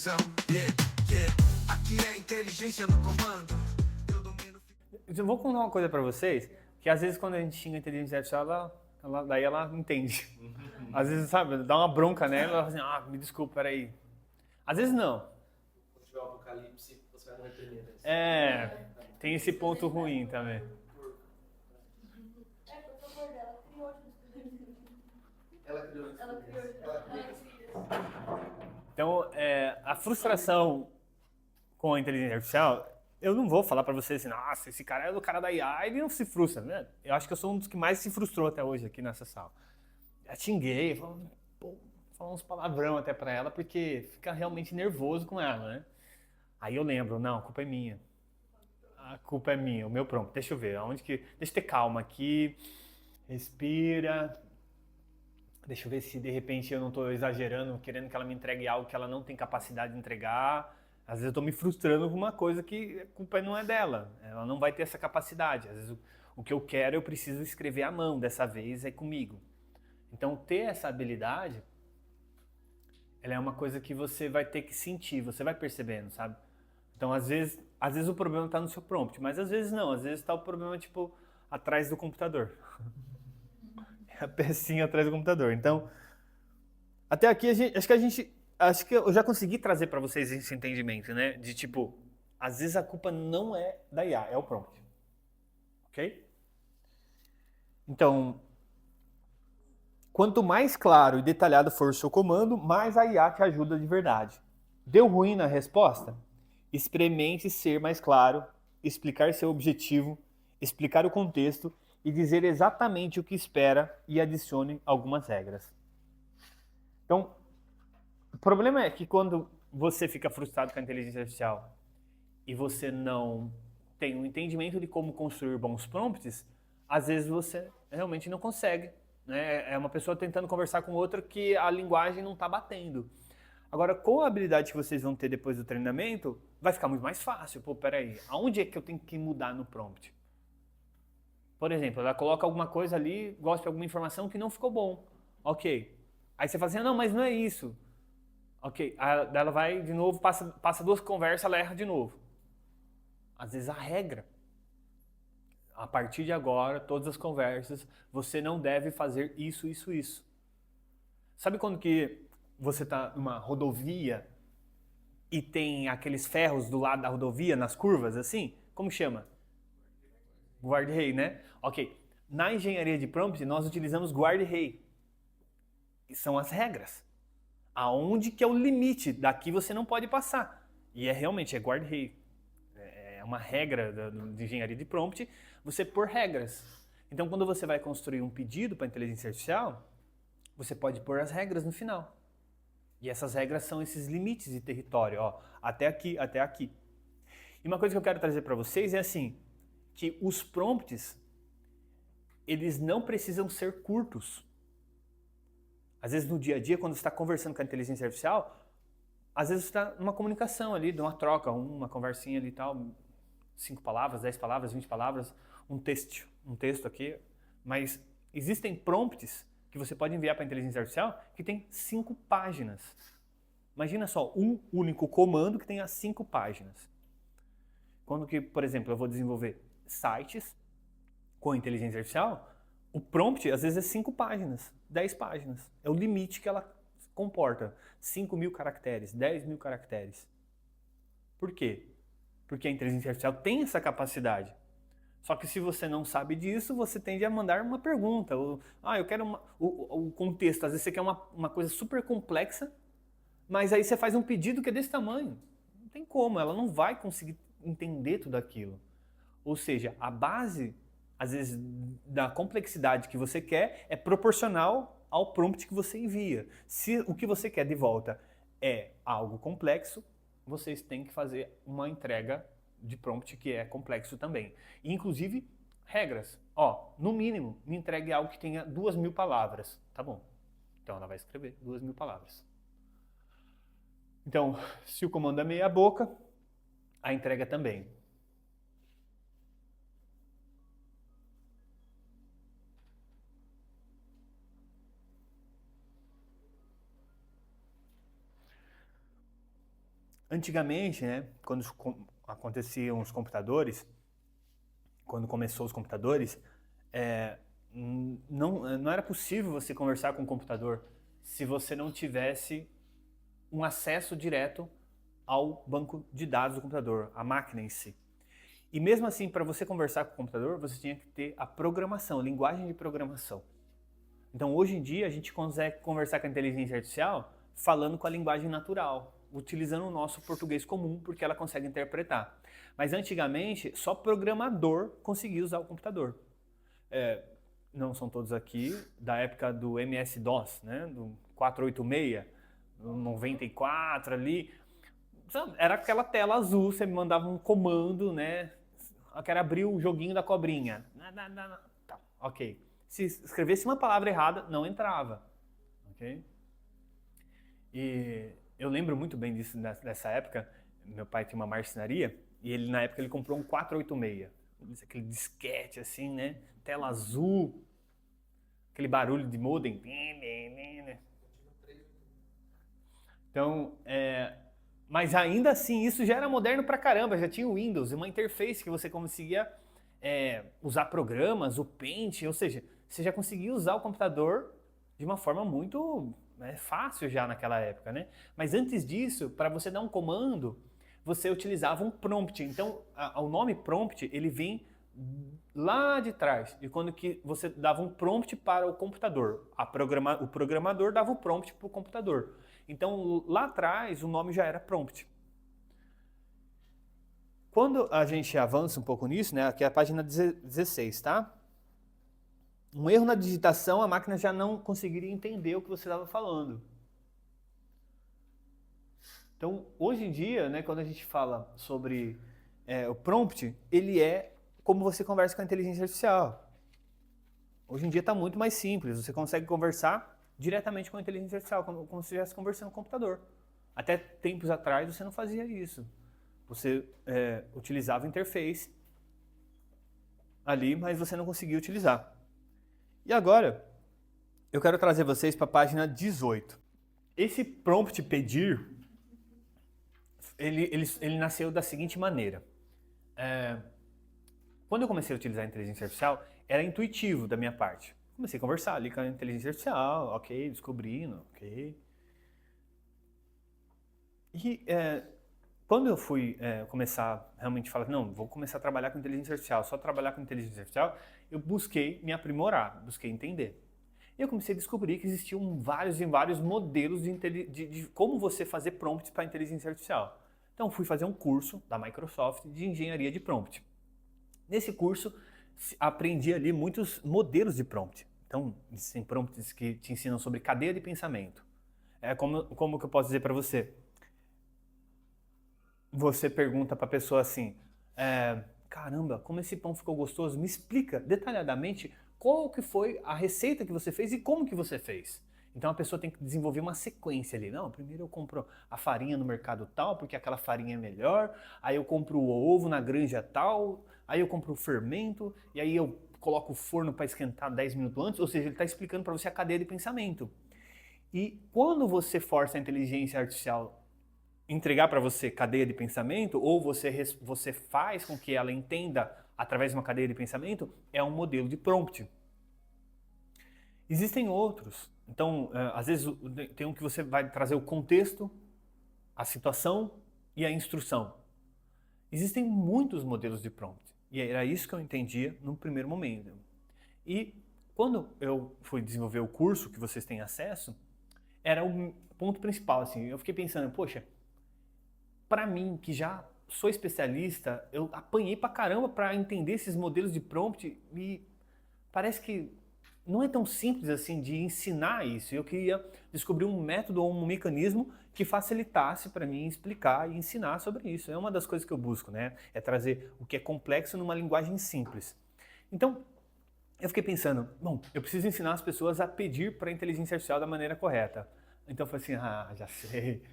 frustração. Aqui é inteligência no comando. Eu domino. Eu vou contar uma coisa pra vocês, que às vezes quando a gente xinga a inteligência artificial, daí ela entende. Às vezes, sabe, dá uma bronca nela, ela fala assim, me desculpa, peraí. Às vezes não. Quando tiver o apocalipse, você vai morrer primeiro. Tem esse ponto ruim também. Por favor, ela criou Ela criou isso. Ela criou Então, a frustração com a inteligência artificial, eu não vou falar pra vocês assim, nossa, esse cara é o cara da IA, ele não se frustra, né? Eu acho que eu sou um dos que mais se frustrou até hoje aqui nessa sala. Já xinguei, falei uns palavrão até pra ela, porque fica realmente nervoso com ela, né? Aí eu lembro, não, a culpa é minha. A culpa é minha, o meu prompt. Deixa eu ver, deixa eu ter calma aqui, respira. Deixa eu ver se de repente eu não estou exagerando, querendo que ela me entregue algo que ela não tem capacidade de entregar. Às vezes eu estou me frustrando com uma coisa que a culpa não é dela. Ela não vai ter essa capacidade. Às vezes o que eu quero eu preciso escrever à mão, dessa vez é comigo. Então ter essa habilidade, ela é uma coisa que você vai ter que sentir, você vai percebendo, sabe? Então às vezes o problema está no seu prompt, mas às vezes não. Às vezes está o problema tipo atrás do computador. A pecinha atrás do computador. Então, até aqui acho que eu já consegui trazer para vocês esse entendimento, né? De tipo, às vezes a culpa não é da IA, é o prompt. OK? Então, quanto mais claro e detalhado for o seu comando, mais a IA te ajuda de verdade. Deu ruim na resposta? Experimente ser mais claro, explicar seu objetivo, explicar o contexto e dizer exatamente o que espera e adicione algumas regras. Então, o problema é que quando você fica frustrado com a inteligência artificial e você não tem um entendimento de como construir bons prompts, às vezes você realmente não consegue. Né? É uma pessoa tentando conversar com outra que a linguagem não está batendo. Agora, com a habilidade que vocês vão ter depois do treinamento, vai ficar muito mais fácil. Pô, peraí, aonde é que eu tenho que mudar no prompt? Por exemplo, ela coloca alguma coisa ali, gosta de alguma informação que não ficou bom. Ok. Aí você fala assim, não, mas não é isso. Ok. Aí ela vai de novo, passa duas conversas, ela erra de novo. Às vezes a regra. A partir de agora, todas as conversas, você não deve fazer isso, isso, isso. Sabe quando que você está numa rodovia e tem aqueles ferros do lado da rodovia, nas curvas, assim? Como chama? Guard-rail, né? Ok. Na engenharia de prompt, nós utilizamos guard-rail. E são as regras. Aonde que é o limite? Daqui você não pode passar. E realmente, é guard-rail. É uma regra de engenharia de prompt, você pôr regras. Então, quando você vai construir um pedido para a inteligência artificial, você pode pôr as regras no final. E essas regras são esses limites de território. Ó, até aqui, até aqui. E uma coisa que eu quero trazer para vocês é assim, que os prompts, eles não precisam ser curtos. Às vezes no dia a dia, quando você está conversando com a inteligência artificial, às vezes você está numa comunicação ali, de uma troca, uma conversinha ali e tal, 5 palavras, 10 palavras, 20 palavras, um texto aqui. Mas existem prompts que você pode enviar para a inteligência artificial que tem 5 páginas. Imagina só, um único comando que tenha 5 páginas. Quando que, por exemplo, eu vou desenvolver sites com inteligência artificial, o prompt às vezes é 5 páginas, 10 páginas. É o limite que ela comporta. 5.000 caracteres, 10.000 caracteres. Por quê? Porque a inteligência artificial tem essa capacidade. Só que se você não sabe disso, você tende a mandar uma pergunta. Eu quero o contexto. Às vezes você quer uma coisa super complexa, mas aí você faz um pedido que é desse tamanho. Não tem como, ela não vai conseguir entender tudo aquilo. Ou seja, a base, às vezes, da complexidade que você quer é proporcional ao prompt que você envia. Se o que você quer de volta é algo complexo, vocês têm que fazer uma entrega de prompt que é complexo também. E, inclusive, regras. No mínimo, me entregue algo que tenha 2.000 palavras. Tá bom. Então ela vai escrever 2.000 palavras. Então, se o comando é meia boca, a entrega também. Antigamente, né, quando aconteciam os computadores, quando começou os computadores, não era possível você conversar com o computador se você não tivesse um acesso direto ao banco de dados do computador, a máquina em si. E mesmo assim, para você conversar com o computador, você tinha que ter a programação, a linguagem de programação. Então, hoje em dia, a gente consegue conversar com a inteligência artificial falando com a linguagem natural, utilizando o nosso português comum, porque ela consegue interpretar. Mas antigamente, só programador conseguia usar o computador. Não são todos aqui, da época do MS-DOS, né? Do 486, do 94 ali. Era aquela tela azul, você mandava um comando, né? Eu quero abrir o joguinho da cobrinha. Tá, ok. Se escrevesse uma palavra errada, não entrava. Ok? E eu lembro muito bem disso dessa época. Meu pai tinha uma marcenaria e ele na época ele comprou um 486. Aquele disquete assim, né? Tela azul. Aquele barulho de modem. Então, mas ainda assim, isso já era moderno pra caramba, já tinha o Windows, uma interface que você conseguia usar programas, o Paint, ou seja, você já conseguia usar o computador de uma forma muito fácil já naquela época, né? Mas antes disso, para você dar um comando, você utilizava um prompt. Então, o nome prompt, ele vem lá de trás, de quando que você dava um prompt para o computador. O programador dava o prompt para o computador. Então, lá atrás, o nome já era prompt. Quando a gente avança um pouco nisso, né, aqui é a página 16, tá? Um erro na digitação, a máquina já não conseguiria entender o que você estava falando. Então, hoje em dia, né, quando a gente fala sobre o prompt, ele é como você conversa com a inteligência artificial. Hoje em dia está muito mais simples, você consegue conversar diretamente com a inteligência artificial, como se estivesse conversando com o computador. Até tempos atrás você não fazia isso. Você utilizava a interface ali, mas você não conseguia utilizar. E agora, eu quero trazer vocês para a página 18. Esse prompt pedir, ele nasceu da seguinte maneira. Quando eu comecei a utilizar a inteligência artificial, era intuitivo da minha parte. Comecei a conversar ali com a inteligência artificial, ok, descobrindo, ok. E quando eu fui começar realmente a falar, não, vou começar a trabalhar com inteligência artificial, só trabalhar com inteligência artificial, eu busquei me aprimorar, busquei entender. E eu comecei a descobrir que existiam vários e vários modelos de como você fazer prompts para inteligência artificial. Então fui fazer um curso da Microsoft de engenharia de prompt. Nesse curso aprendi ali muitos modelos de prompt. Então existem prompts que te ensinam sobre cadeia de pensamento. Como que eu posso dizer para você? Você pergunta para a pessoa assim, caramba, como esse pão ficou gostoso, me explica detalhadamente qual que foi a receita que você fez e como que você fez. Então a pessoa tem que desenvolver uma sequência ali. Não, primeiro eu compro a farinha no mercado tal, porque aquela farinha é melhor, aí eu compro o ovo na granja tal, aí eu compro o fermento, e aí eu coloco o forno para esquentar 10 minutos antes, ou seja, ele está explicando para você a cadeia de pensamento. E quando você força a inteligência artificial entregar para você cadeia de pensamento, ou você faz com que ela entenda através de uma cadeia de pensamento, é um modelo de prompt. Existem outros. Então, às vezes tem um que você vai trazer o contexto, a situação e a instrução. Existem muitos modelos de prompt. E era isso que eu entendia no primeiro momento. E quando eu fui desenvolver o curso que vocês têm acesso, era o ponto principal. Assim, eu fiquei pensando, poxa, para mim, que já sou especialista, eu apanhei pra caramba para entender esses modelos de prompt e parece que não é tão simples assim de ensinar isso. Eu queria descobrir um método ou um mecanismo que facilitasse para mim explicar e ensinar sobre isso. É uma das coisas que eu busco, né? É trazer o que é complexo numa linguagem simples. Então, eu fiquei pensando, bom, eu preciso ensinar as pessoas a pedir para a inteligência artificial da maneira correta. Então eu falei assim, já sei,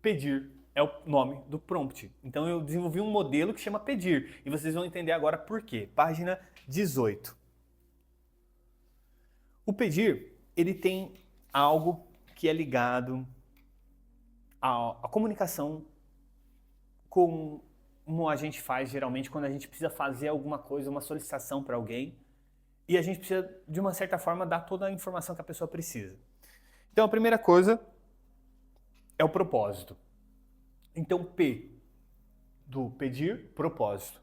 pedir é o nome do prompt. Então eu desenvolvi um modelo que chama pedir. E vocês vão entender agora por quê. Página 18. O pedir, ele tem algo que é ligado à comunicação como a gente faz geralmente quando a gente precisa fazer alguma coisa, uma solicitação para alguém, e a gente precisa, de uma certa forma, dar toda a informação que a pessoa precisa. Então, a primeira coisa é o propósito. Então, P do pedir, propósito.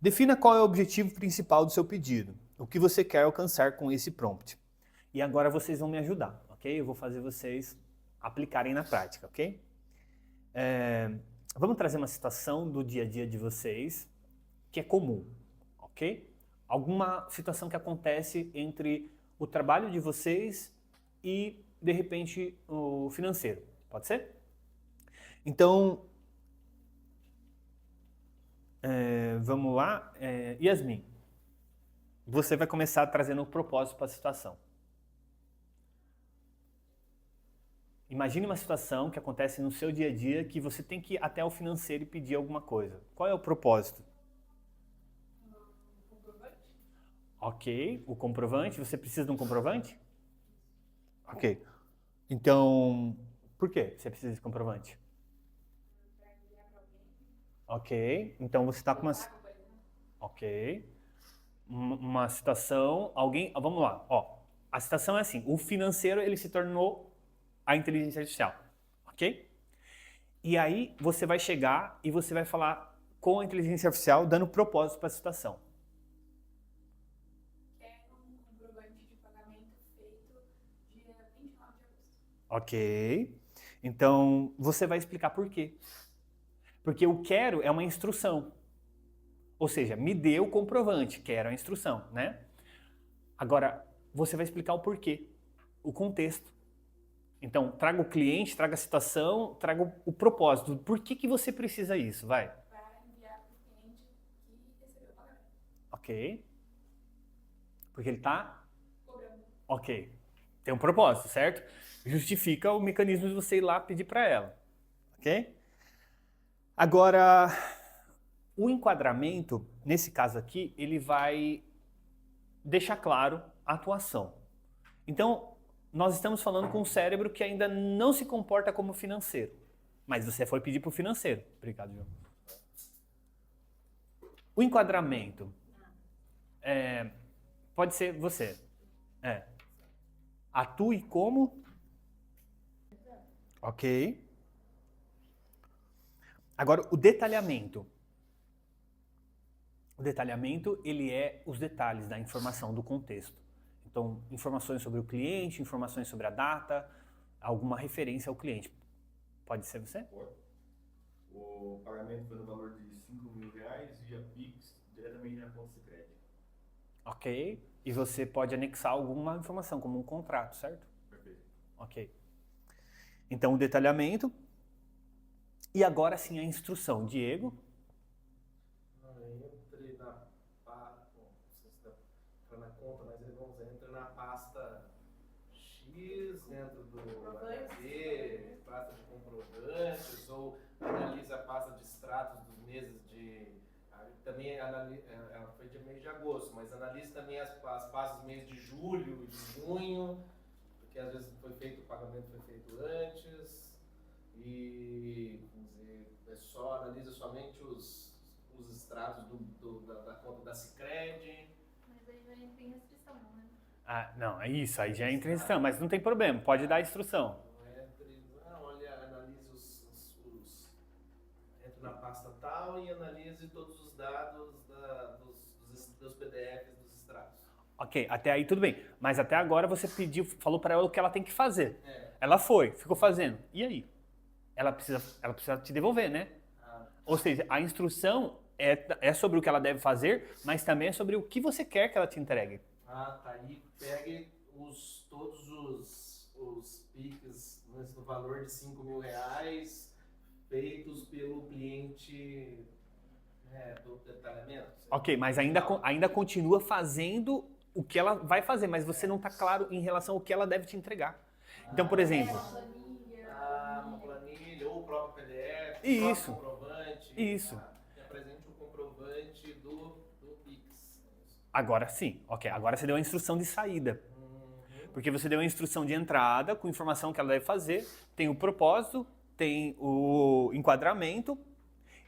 Defina qual é o objetivo principal do seu pedido, o que você quer alcançar com esse prompt. E agora vocês vão me ajudar, ok? Eu vou fazer vocês aplicarem na prática, ok? Vamos trazer uma situação do dia a dia de vocês que é comum, ok? Alguma situação que acontece entre o trabalho de vocês e, de repente, o financeiro. Pode ser? Então, vamos lá. Yasmin, você vai começar trazendo o propósito para a situação. Imagine uma situação que acontece no seu dia a dia que você tem que ir até o financeiro e pedir alguma coisa. Qual é o propósito? Comprovante? Ok, o comprovante. Você precisa de um comprovante? Ok. Então, por que você precisa de comprovante? Para enviar para alguém. Ok, então você está com uma... Pago, por exemplo. Ok. Uma situação, alguém... Vamos lá, ó. A situação é assim, o financeiro ele se tornou a inteligência artificial, ok? E aí você vai chegar e você vai falar com a inteligência artificial dando propósito para a situação. Quero um comprovante de pagamento feito dia 29 de agosto. Ok. Então você vai explicar por quê. Porque o quero é uma instrução. Ou seja, me dê o comprovante, quero a instrução, né? Agora, você vai explicar o porquê, o contexto. Então, traga o cliente, traga a situação, traga o propósito. Por que você precisa isso? Vai. Para enviar para o cliente que recebeu o pagamento. Ok. Porque ele está... Cobrando. Ok. Tem um propósito, certo? Justifica o mecanismo de você ir lá pedir para ela. Ok? Agora, o enquadramento, nesse caso aqui, ele vai deixar claro a atuação. Então, nós estamos falando com um cérebro que ainda não se comporta como financeiro. Mas você foi pedir para o financeiro. Obrigado, João. O enquadramento pode ser você. Atue como? Ok. Agora, o detalhamento. O detalhamento, ele é os detalhes da informação, do contexto. Então, informações sobre o cliente, informações sobre a data, alguma referência ao cliente. Pode ser você? O pagamento foi no valor de R$5.000 via Pix diretamente na conta de crédito. Ok. E você pode anexar alguma informação, como um contrato, certo? Perfeito. Ok. Então, o detalhamento. E agora sim a instrução. Diego? Entre na pasta, não sei se está na conta, mas vamos entra na pasta X dentro do HD, pasta de comprovantes, ou analisa a pasta de extratos dos meses de... Também ela foi de mês de agosto, mas analise também as pastas do mês de julho e de junho, porque às vezes o pagamento foi feito antes, e vamos dizer, analisa somente os extratos da conta da Sicredi. Mas aí já entra em restrição, né? Não, é isso. Aí já entra em instrução, mas não tem problema. Pode dar a instrução. Olha, analise entra na pasta tal e analise todos os dados dos PDFs dos extratos. Ok, até aí tudo bem. Mas até agora você falou para ela o que ela tem que fazer. Ela ficou fazendo. E aí? Ela precisa te devolver, né? Ou seja, a instrução é sobre o que ela deve fazer, mas também é sobre o que você quer que ela te entregue. Tá. Aí pegue todos os PIX no valor de R$5.000 feitos pelo cliente do detalhamento. Ok, mas ainda continua fazendo o que ela vai fazer, mas você não está claro em relação ao que ela deve te entregar. Então, por exemplo... Uma planilha ou o próprio PDF, Isso. o próprio comprovante. Isso. Me apresente o comprovante do PIX. Agora sim, ok. Agora você deu a instrução de saída. Porque você deu a instrução de entrada com informação que ela deve fazer, tem o propósito, tem o enquadramento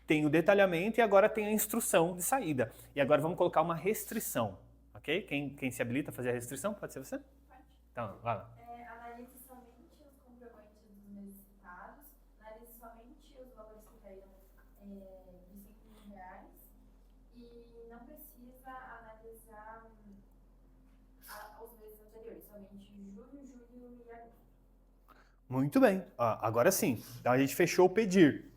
tem o detalhamento e agora tem a instrução de saída. E agora vamos colocar uma restrição, ok? Quem se habilita a fazer a restrição? Pode ser você? Então, vai lá. Analise somente os comprovantes dos meses citados, analise somente os valores que caíram de R$ 5.000 e não precisa analisar os meses anteriores, somente junho, julho e agosto. Muito bem. Agora sim. Então a gente fechou o pedir.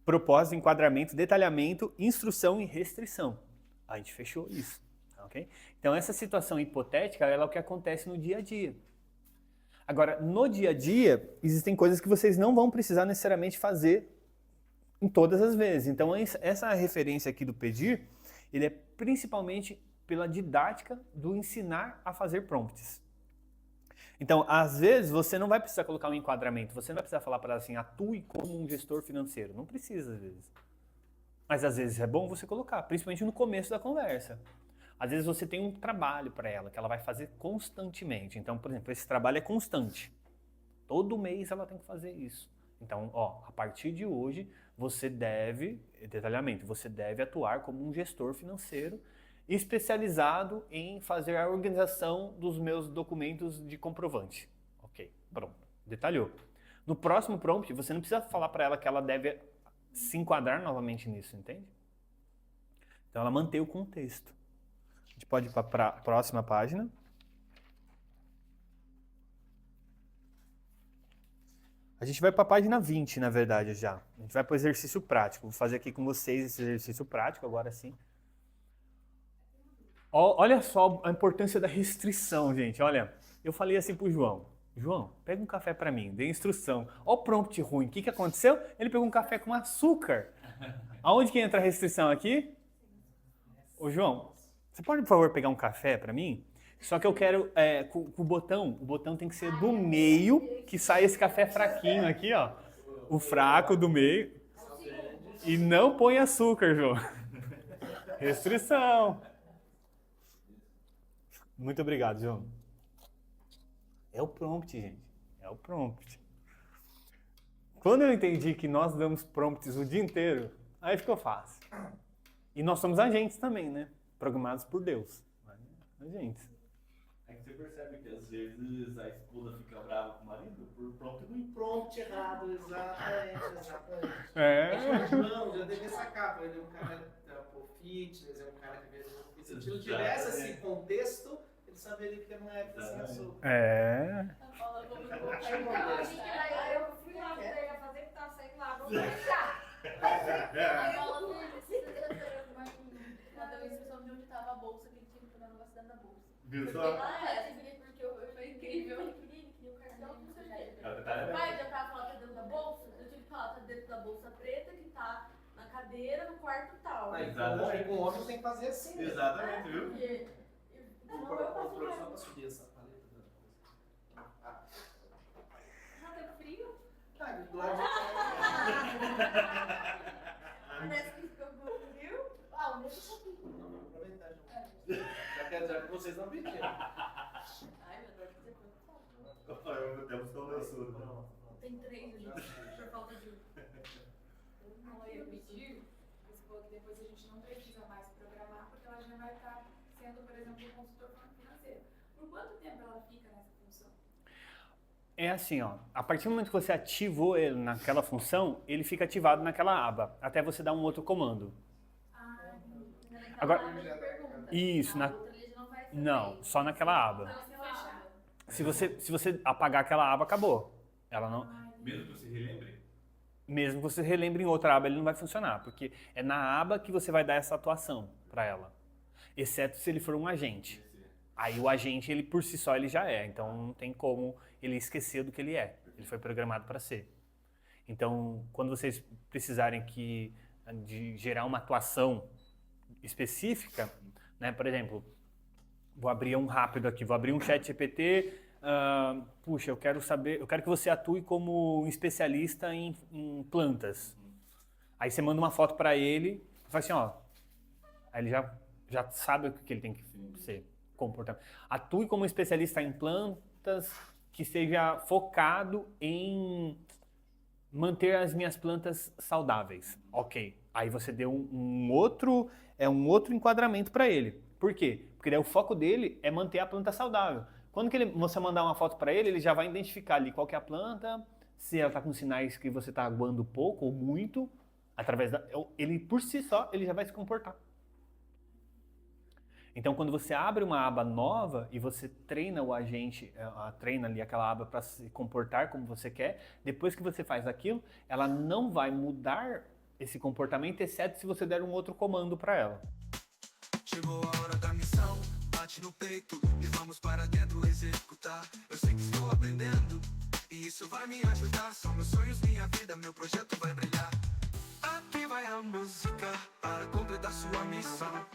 Propósito, enquadramento, detalhamento, instrução e restrição. A gente fechou isso. Ok? Então essa situação hipotética ela é o que acontece no dia a dia. Agora, no dia a dia, existem coisas que vocês não vão precisar necessariamente fazer em todas as vezes. Então essa referência aqui do pedir, ele é principalmente pela didática do ensinar a fazer prompts. Então, às vezes, você não vai precisar colocar um enquadramento, você não vai precisar falar para ela assim, atue como um gestor financeiro. Não precisa, às vezes. Mas, às vezes, é bom você colocar, principalmente no começo da conversa. Às vezes, você tem um trabalho para ela, que ela vai fazer constantemente. Então, por exemplo, esse trabalho é constante. Todo mês ela tem que fazer isso. Então, a partir de hoje, você deve, detalhamento, você deve atuar como um gestor financeiro especializado em fazer a organização dos meus documentos de comprovante. Ok, pronto, detalhou. No próximo prompt, você não precisa falar para ela que ela deve se enquadrar novamente nisso, entende? Então ela mantém o contexto. A gente pode ir para a próxima página. A gente vai para a página 20, na verdade, já. A gente vai para o exercício prático. Vou fazer aqui com vocês esse exercício prático, agora sim. Olha só a importância da restrição, gente. Olha, eu falei assim pro João. João, pega um café para mim, dei instrução. Olha o prompt ruim. O que aconteceu? Ele pegou um café com açúcar. Aonde que entra a restrição aqui? Ô João, você pode, por favor, pegar um café para mim? Só que eu quero com o botão tem que ser do meio, que sai esse café fraquinho aqui, ó. O fraco do meio. E não põe açúcar, João. Restrição. Muito obrigado, João. É o prompt, gente. É o prompt. Quando eu entendi que nós damos prompts o dia inteiro, aí ficou fácil. E nós somos agentes também, né? Programados por Deus. Agentes. É que você percebe que às vezes a esposa fica brava com o marido por prompt do prompt errado. Exatamente. É. Não, já devia sacar, porque ele é um cara fitness, é um cara que veio. Se ele tivesse esse contexto, ele saberia que não é sem açúcar. É. Aí eu fui lá pra ele fazer que tava saindo lá, vamos deixar. Aí ela deu a instrução de onde tava a bolsa, que ele tinha que pegar o negócio dentro da bolsa. Viu só? Porque foi incrível. O cartão com certeza. Pai, já tava falando que tá dentro da bolsa, eu tive que falar que tá dentro da bolsa preta, que tá na cadeira, no quarto tal. E com o homem tem que fazer assim. Exatamente, viu? O professor pra subir essa paleta da coisa. Já tem frio? Tá, do lado Parece que ficou com frio. Ah, deixa eu aqui. Vamos aproveitar, já que vocês não pediram. Ai, meu Deus, que preocupado. Eu temos que o sul. Tem 3 ali, por falta de um. Eu pedir, você falou que depois a gente não precisa mais programar, porque ela já vai estar sendo, por exemplo, um consultor financeiro. Por quanto tempo ela fica nessa função? É assim, ó. A partir do momento que você ativou ele naquela função, ele fica ativado naquela aba, até você dar um outro comando. Agora, isso, não, só naquela aba. Se você apagar aquela aba, acabou. Ela não. Mesmo que você relembre? Mesmo que você relembre em outra aba, ele não vai funcionar, porque é na aba que você vai dar essa atuação para ela. Exceto se ele for um agente. Aí o agente, ele por si só, ele já é. Então não tem como ele esquecer do que ele é. Ele foi programado para ser. Então, quando vocês precisarem de gerar uma atuação específica, né? Por exemplo, vou abrir um rápido aqui, vou abrir um chat GPT. Puxa, eu quero que você atue como um especialista em plantas. Aí você manda uma foto para ele, fala assim, ó. Aí ele já sabe o que ele tem que ser, comportamento. Atue como um especialista em plantas que seja focado em Manter as minhas plantas saudáveis. Ok. Aí você deu um outro enquadramento para ele. Por quê? Porque daí o foco dele é manter a planta saudável. Quando que você mandar uma foto para ele já vai identificar ali qual que é a planta, se ela está com sinais que você está aguando pouco ou muito, ele por si só ele já vai se comportar. Então, quando você abre uma aba nova e você treina o agente, treina ali aquela aba para se comportar como você quer, depois que você faz aquilo, ela não vai mudar esse comportamento, exceto se você der um outro comando para ela. Chegou a hora da missão, bate no peito e vamos para dentro executar. Eu sei que estou aprendendo e isso vai me ajudar. São meus sonhos, minha vida, meu projeto vai brilhar. Aqui vai a música para completar sua missão.